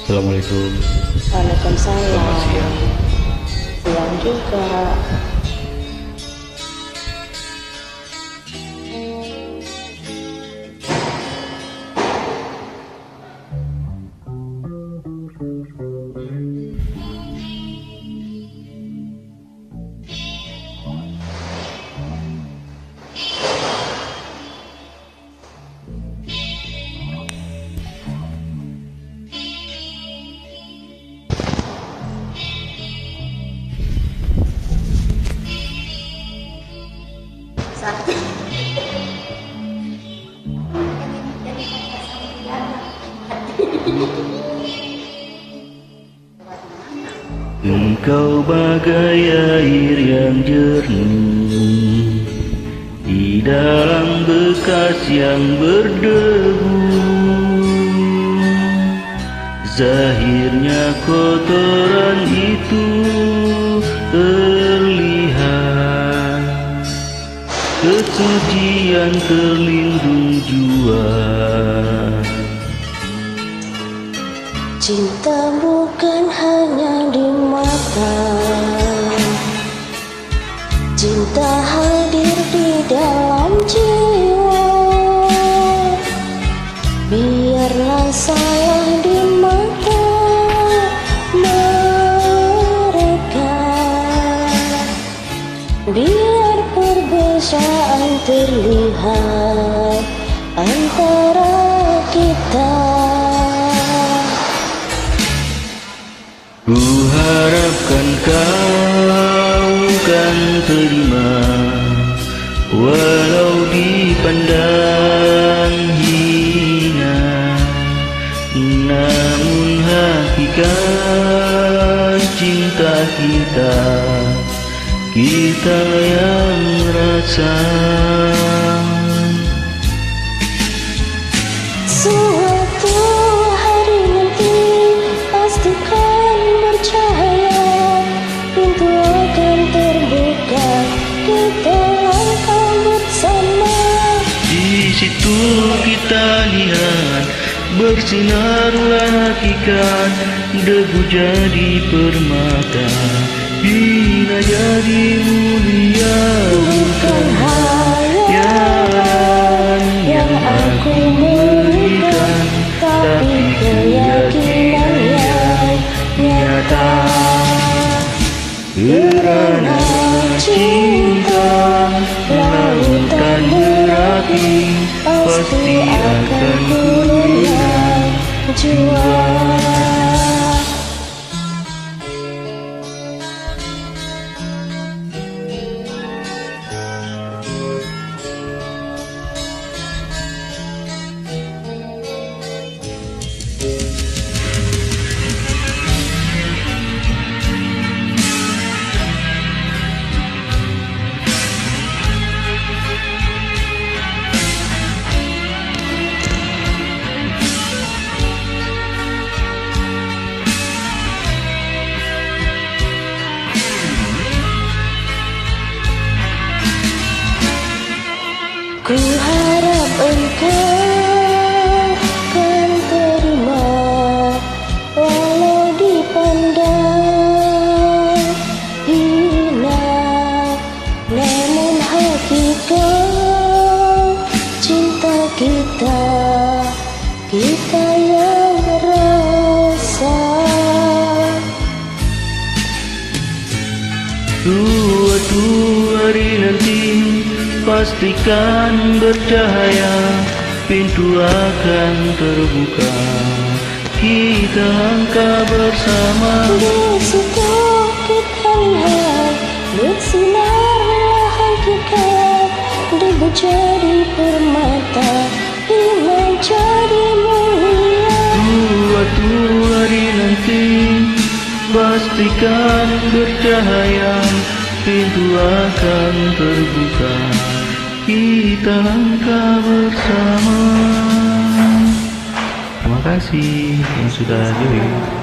Assalamualaikum. Waalaikumsalam. Selamat siang. Siang juga. Satu. Engkau bagai air yang jernih di dalam bekas yang berdebu. Zahirnya kotoran itu terlihat, kesucian terlindung jua. Cinta bukan hanya di mata, cinta hadir di dalam jiwa. Biarlah saya di mata mereka, biar perbedaan terlihat antara kita. Ku harapkan kau kan terima, walau dipandang hina, namun hakikat cinta kita, kita yang rasa. Suatu hari nanti pastikan bercahaya, pintu akan terbuka, kita akan bersama. Di situ kita lihat bersinarlah hakikat, debu jadi permata, hina jadi mulia. Bukan hayalan yang aku berikan, tapi keyakinan yang nyata. Kerana cinta lautan berapi, pasti akan goyang jua. Ku harap engkau kan terima, walau dipandang hina, namun hakikat cinta kita, kita yang rasa. Suatu hari nanti pastikan bercahaya, pintu akan terbuka, kita langkah bersama. Di situ kita lihat bersinarlah hakikat, debu jadi permata, iman jadi mulia. Suatu hari nanti pastikan bercahaya, pintu akan terbuka, kita langkah bersama. Terima kasih yang sudah join.